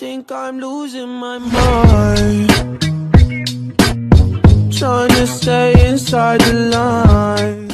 think I'm losing my mind, trying to stay inside the line.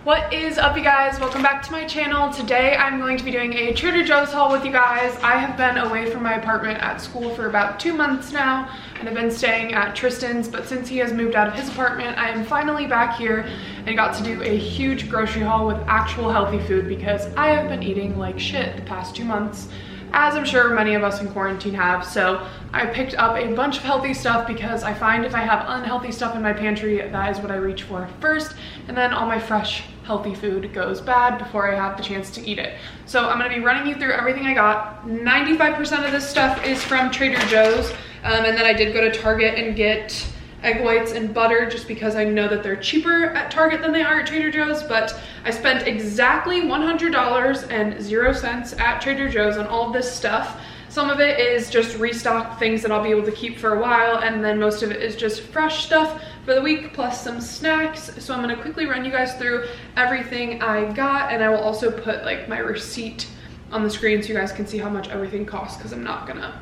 What is up, you guys? Welcome back to my channel. Today I'm going to be doing a Trader Joe's haul with you guys. I have been away from my apartment at school for about 2 months now, and I've been staying at Tristan's, but since he has moved out of his apartment, I am finally back here and got to do a huge grocery haul with actual healthy food because I have been eating like shit the past 2 months, as I'm sure many of us in quarantine have. So I picked up a bunch of healthy stuff because I find if I have unhealthy stuff in my pantry, that is what I reach for first, and then all my fresh healthy food goes bad before I have the chance to eat it. So I'm gonna be running you through everything I got. 95% of this stuff is from Trader Joe's, and then I did go to Target and get egg whites and butter just because I know that they're cheaper at Target than they are at Trader Joe's, but I spent exactly $100.00 at Trader Joe's on all of this stuff. Some of it is just restocked things that I'll be able to keep for a while, and then most of it is just fresh stuff for the week plus some snacks. So I'm gonna quickly run you guys through everything I got, and I will also put like my receipt on the screen so you guys can see how much everything costs, because I'm not gonna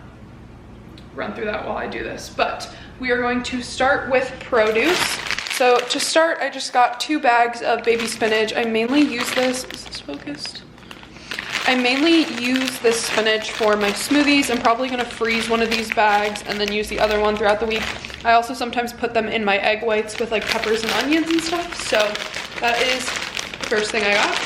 run through that while I do this. But we are going to start with produce. So to start, I just got 2 bags of baby spinach. I mainly use this, is this focused? I mainly use this spinach for my smoothies. I'm probably gonna freeze one of these bags and then use the other one throughout the week. I also sometimes put them in my egg whites with like peppers and onions and stuff. So that is the first thing I got.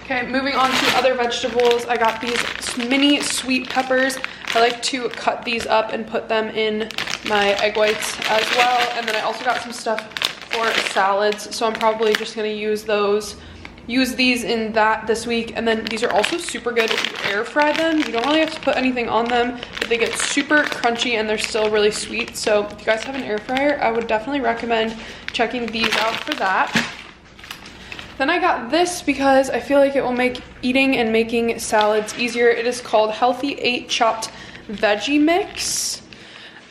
Okay, moving on to other vegetables. I got these mini sweet peppers. I like to cut these up and put them in my egg whites as well. And then I also got some stuff for salads. So I'm probably just gonna use these in that this week. And then these are also super good if you air fry them. You don't really have to put anything on them, but they get super crunchy and they're still really sweet. So if you guys have an air fryer, I would definitely recommend checking these out for that. Then I got this because I feel like it will make eating and making salads easier. It is called Healthy 8 Chopped Veggie Mix.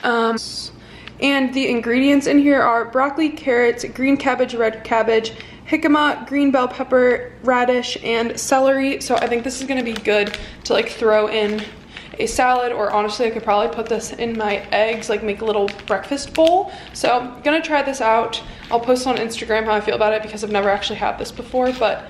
And the ingredients in here are broccoli, carrots, green cabbage, red cabbage, jicama, green bell pepper, radish, and celery. So I think this is gonna be good to like throw in a salad, or honestly I could probably put this in my eggs, like make a little breakfast bowl. So I'm gonna try this out. I'll post on Instagram how I feel about it because I've never actually had this before, but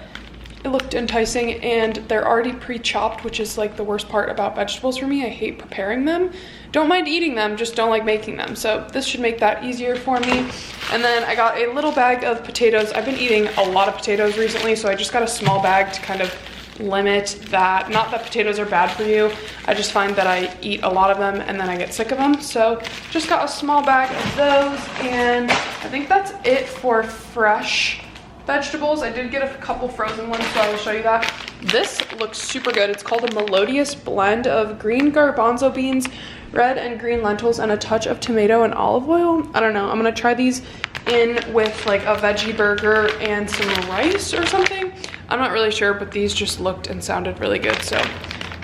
it looked enticing, and they're already pre-chopped, which is like the worst part about vegetables for me. I hate preparing them. Don't mind eating them, just don't like making them. So this should make that easier for me. And then I got a little bag of potatoes. I've been eating a lot of potatoes recently, so I just got a small bag to kind of limit that. Not that potatoes are bad for you, I just find that I eat a lot of them and then I get sick of them. So just got a small bag of those, and I think that's it for fresh vegetables. I did get a couple frozen ones, so I will show you that. This looks super good. It's called a melodious blend of green garbanzo beans, red and green lentils, and a touch of tomato and olive oil. I don't know, I'm gonna try these in with like a veggie burger and some rice or something. I'm not really sure, but these just looked and sounded really good. So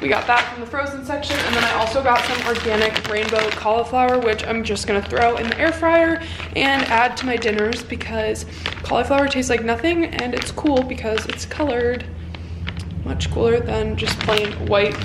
we got that from the frozen section. And then I also got some organic rainbow cauliflower, which I'm just gonna throw in the air fryer and add to my dinners because cauliflower tastes like nothing, and it's cool because it's colored. Much cooler than just plain white.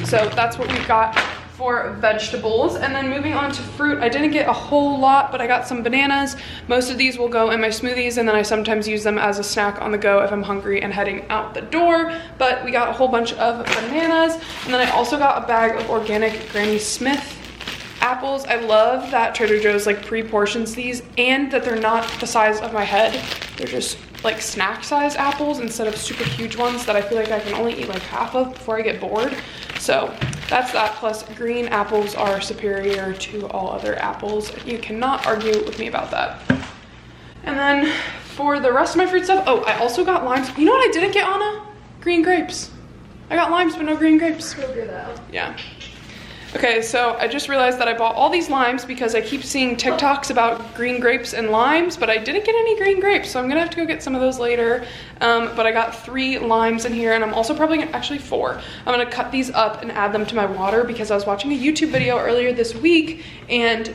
So that's what we've got for vegetables. And then moving on to fruit, I didn't get a whole lot, but I got some bananas. Most of these will go in my smoothies, and then I sometimes use them as a snack on the go if I'm hungry and heading out the door. But we got a whole bunch of bananas. And then I also got a bag of organic Granny Smith apples. I love that Trader Joe's like pre-portions these, and that they're not the size of my head. They're just like snack size apples instead of super huge ones that I feel like I can only eat like half of before I get bored. So that's that, plus green apples are superior to all other apples. You cannot argue with me about that. And then for the rest of my fruit stuff, oh, I also got limes. You know what I didn't get, Anna? Green grapes. I got limes but no green grapes. Figure that out. Yeah. Okay, so I just realized that I bought all these limes because I keep seeing TikToks about green grapes and limes, but I didn't get any green grapes, so I'm gonna have to go get some of those later. But I got 3 limes in here, and I'm also probably gonna, actually 4. I'm gonna cut these up and add them to my water because I was watching a YouTube video earlier this week, and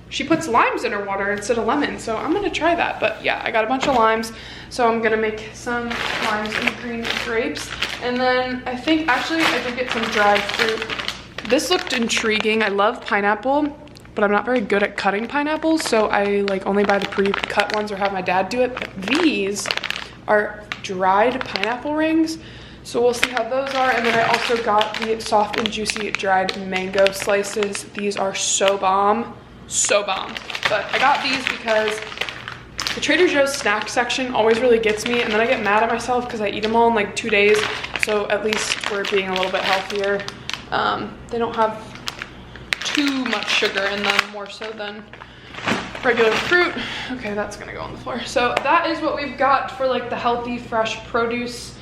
she puts limes in her water instead of lemon, so I'm gonna try that. But yeah, I got a bunch of limes, so I'm gonna make some limes and green grapes. And then I think, actually, I did get some dried fruit. This looked intriguing. I love pineapple, but I'm not very good at cutting pineapples, so I like only buy the pre-cut ones or have my dad do it. But these are dried pineapple rings, so we'll see how those are. And then I also got the soft and juicy dried mango slices. These are so bomb, so bomb. But I got these because the Trader Joe's snack section always really gets me, and then I get mad at myself because I eat them all in like 2 days. So at least we're being a little bit healthier. They don't have too much sugar in them, more so than regular fruit. Okay, that's gonna go on the floor. So that is what we've got for like the healthy, fresh produce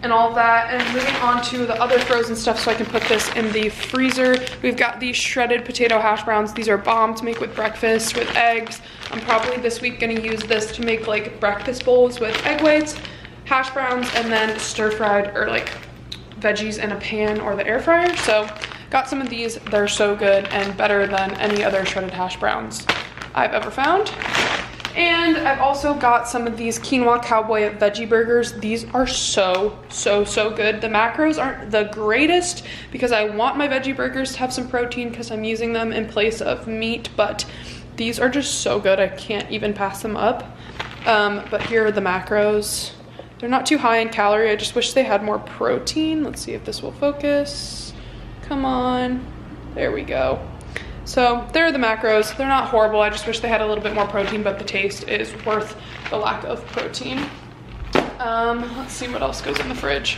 and all of that. And moving on to the other frozen stuff so I can put this in the freezer. We've got these shredded potato hash browns. These are bomb to make with breakfast, with eggs. I'm probably this week gonna use this to make like breakfast bowls with egg whites, hash browns, and then stir fried or like veggies in a pan or the air fryer. So got some of these. They're so good and better than any other shredded hash browns I've ever found. And I've also got some of these Quinoa Cowboy veggie burgers. These are so good. The macros aren't the greatest because I want my veggie burgers to have some protein because I'm using them in place of meat, but these are just so good. I can't even pass them up. But here are the macros. They're not too high in calorie. I just wish they had more protein. Let's see if this will focus. Come on. There we go. So there are the macros. They're not horrible. I just wish they had a little bit more protein, but the taste is worth the lack of protein. Let's see what else goes in the fridge.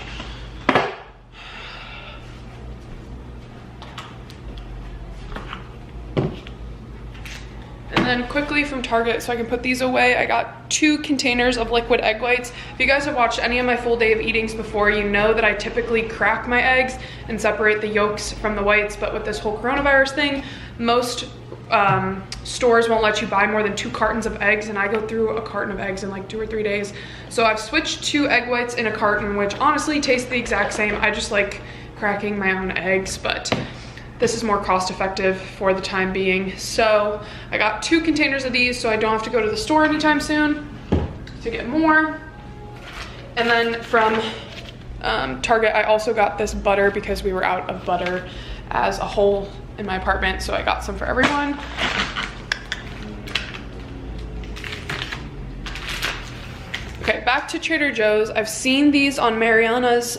And then quickly from Target, so I can put these away, I got 2 containers of liquid egg whites. If you guys have watched any of my full day of eatings before, you know that I typically crack my eggs and separate the yolks from the whites, but with this whole coronavirus thing, most stores won't let you buy more than 2 cartons of eggs, and I go through a carton of eggs in like 2 or 3 days. So I've switched to egg whites in a carton, which honestly taste the exact same. I just like cracking my own eggs, but this is more cost effective for the time being. So I got 2 containers of these so I don't have to go to the store anytime soon to get more. And then from Target, I also got this butter because we were out of butter as a whole in my apartment, so I got some for everyone. Okay, back to Trader Joe's. I've seen these on Mariana's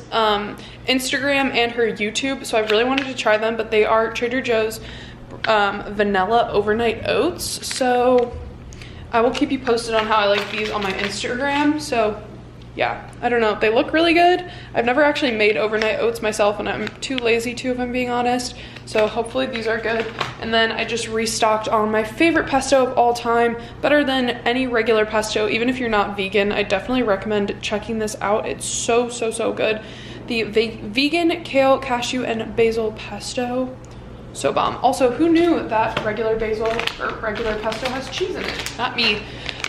Instagram and her YouTube, so I really wanted to try them, but they are Trader Joe's vanilla overnight oats. So I will keep you posted on how I like these on my Instagram. So yeah, I don't know, they look really good. I've never actually made overnight oats myself, and I'm too lazy to, if I'm being honest. So hopefully these are good. And then I just restocked on my favorite pesto of all time, better than any regular pesto. Even if you're not vegan, I definitely recommend checking this out. It's so good. The vegan kale, cashew, and basil pesto, so bomb. Also, who knew that regular basil or regular pesto has cheese in it? Not me.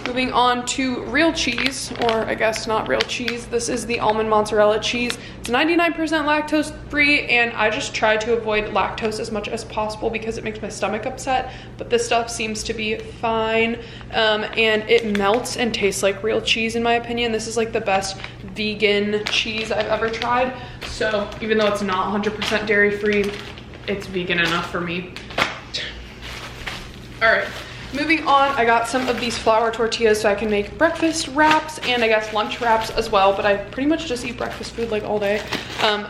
Moving on to real cheese, or I guess not real cheese. This is the almond mozzarella cheese. It's 99% lactose free, and I just try to avoid lactose as much as possible because it makes my stomach upset, but this stuff seems to be fine. And it melts and tastes like real cheese in my opinion. This is like the best vegan cheese I've ever tried. So even though it's not 100% dairy free, it's vegan enough for me. All right. Moving on, I got some of these flour tortillas so I can make breakfast wraps and I guess lunch wraps as well, but I pretty much just eat breakfast food like all day.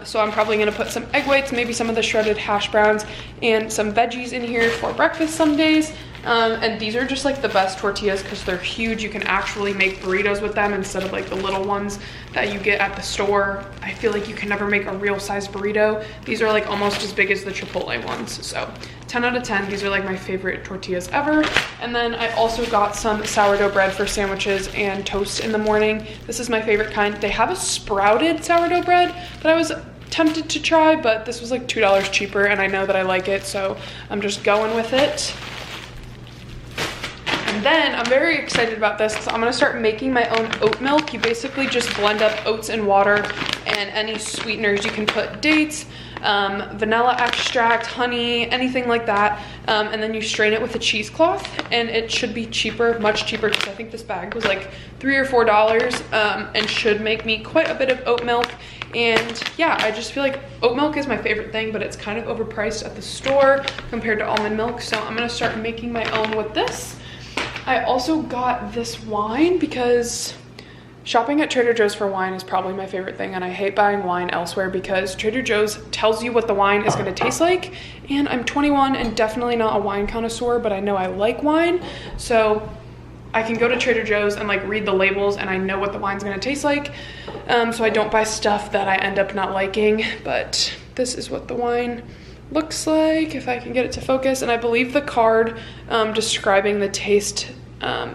So I'm probably gonna put some egg whites, maybe some of the shredded hash browns, and some veggies in here for breakfast some days. And these are just like the best tortillas because they're huge. You can actually make burritos with them instead of like the little ones that you get at the store. I feel like you can never make a real size burrito. These are like almost as big as the Chipotle ones. So 10 out of 10, these are like my favorite tortillas ever. And then I also got some sourdough bread for sandwiches and toast in the morning. This is my favorite kind. They have a sprouted sourdough bread, but I was tempted to try, but this was like $2 cheaper and I know that I like it, so I'm just going with it. And then I'm very excited about this because I'm gonna start making my own oat milk. You basically just blend up oats and water and any sweeteners. You can put dates, vanilla extract, honey, anything like that. And then you strain it with a cheesecloth, and it should be cheaper, much cheaper, because I think this bag was like $3 or $4, and should make me quite a bit of oat milk. And yeah, I just feel like oat milk is my favorite thing, but it's kind of overpriced at the store compared to almond milk. So I'm gonna start making my own with this. I also got this wine because shopping at Trader Joe's for wine is probably my favorite thing, and I hate buying wine elsewhere because Trader Joe's tells you what the wine is gonna taste like, and I'm 21 and definitely not a wine connoisseur, but I know I like wine, so I can go to Trader Joe's and like read the labels and I know what the wine's gonna taste like, so I don't buy stuff that I end up not liking. But this is what the wine looks like, if I can get it to focus. And I believe the card describing the taste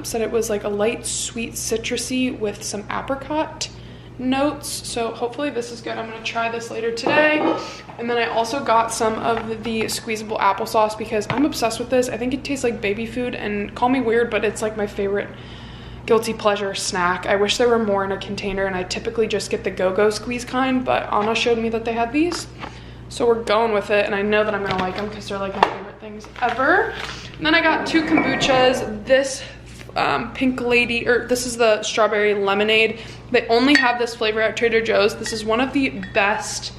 said it was like a light sweet citrusy with some apricot notes, so hopefully this is good. I'm gonna try this later today. And then I also got some of the Squeezable Applesauce because I'm obsessed with this. I think it tastes like baby food, and call me weird, but it's like my favorite guilty pleasure snack. I wish there were more in a container, and I typically just get the go-go squeeze kind, but Anna showed me that they had these, so we're going with it. And I know that I'm gonna like them because they're like my favorite things ever. And then I got 2 kombuchas. This Pink Lady, or this is the strawberry lemonade. They only have this flavor at Trader Joe's. This is one of the best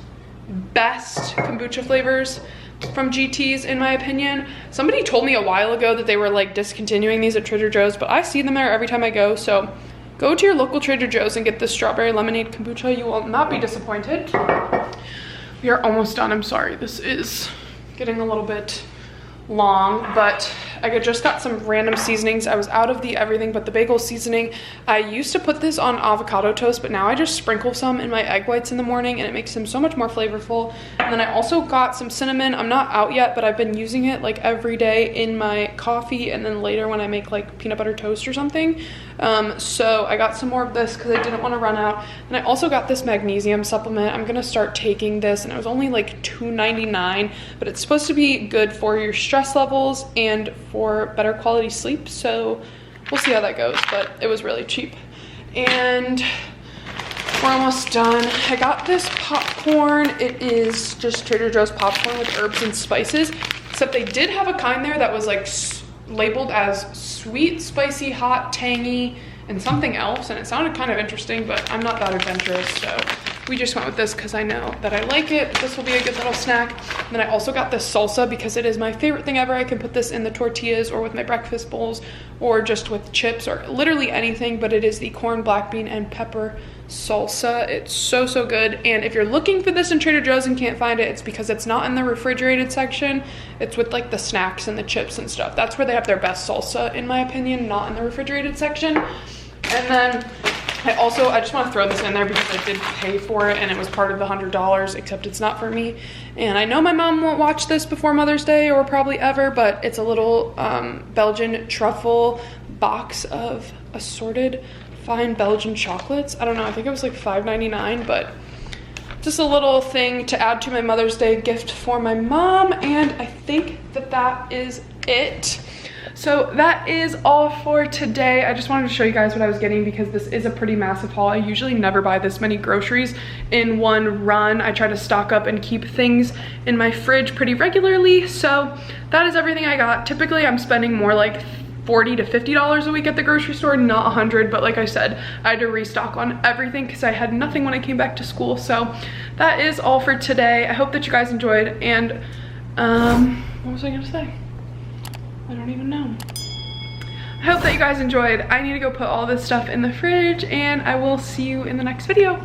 kombucha flavors from GT's, in my opinion. Somebody told me a while ago that they were like discontinuing these at Trader Joe's, but I see them there every time I go. So go to your local Trader Joe's and get this strawberry lemonade kombucha. You will not be disappointed. We are almost done. I'm sorry, this is getting a little bit long, but I just got some random seasonings. I was out of the everything but the bagel seasoning. I used to put this on avocado toast, but now I just sprinkle some in my egg whites in the morning, and it makes them so much more flavorful. And then I also got some cinnamon. I'm not out yet, but I've been using it like every day in my coffee, and then later when I make like peanut butter toast or something. So I got some more of this because I didn't want to run out. And I also got this magnesium supplement. I'm gonna start taking this, and it was only like $2.99, but it's supposed to be good for your stress levels and for better quality sleep, so we'll see how that goes, but it was really cheap. And we're almost done. I got this popcorn. It is just Trader Joe's popcorn with herbs and spices, except they did have a kind there that was like labeled as sweet, spicy, hot, tangy, and something else, and it sounded kind of interesting, but I'm not that adventurous, so we just went with this because I know that I like it. This will be a good little snack. And then I also got this salsa because it is my favorite thing ever. I can put this in the tortillas or with my breakfast bowls or just with chips or literally anything, but it is the corn, black bean, and pepper salsa. It's so, so good. And if you're looking for this in Trader Joe's and can't find it, it's because it's not in the refrigerated section. It's with like the snacks and the chips and stuff. That's where they have their best salsa, in my opinion, not in the refrigerated section. And then I just want to throw this in there because I did pay for it and it was part of the $100, except it's not for me. And I know my mom won't watch this before Mother's Day or probably ever, but it's a little Belgian Truffle Box of assorted fine Belgian chocolates. I don't know, I think it was like $5.99, but just a little thing to add to my Mother's Day gift for my mom. And I think that that is it. So that is all for today. I just wanted to show you guys what I was getting because this is a pretty massive haul. I usually never buy this many groceries in one run. I try to stock up and keep things in my fridge pretty regularly. So that is everything I got. Typically I'm spending more like $40 to $50 a week at the grocery store, not 100, but like I said, I had to restock on everything because I had nothing when I came back to school. So that is all for today. I hope that you guys enjoyed, and what was I gonna say? I don't even know. I hope that you guys enjoyed. I need to go put all this stuff in the fridge, and I will see you in the next video.